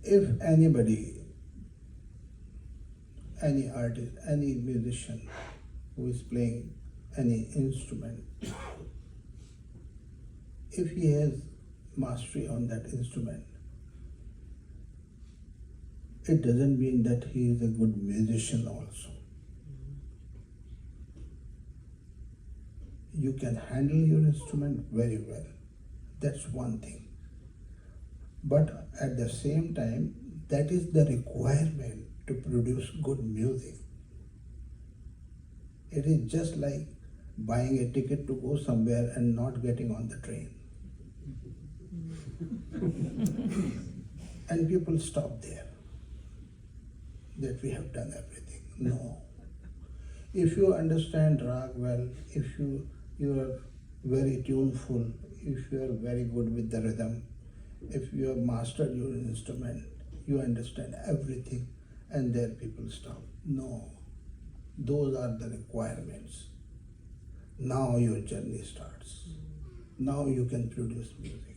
If anybody, any artist, any musician who is playing any instrument, if he has mastery on that instrument, it doesn't mean that he is a good musician also. You can handle your instrument very well. That's one thing. But at the same time, that is the requirement to produce good music. It is just like buying a ticket to go somewhere and not getting on the train. And people stop there, that we have done everything. No. If you understand rag well, if you are very tuneful, if you are very good with the rhythm, if you have mastered your instrument, you understand everything, and there people stop. No. Those are the requirements. Now your journey starts. Now you can produce music.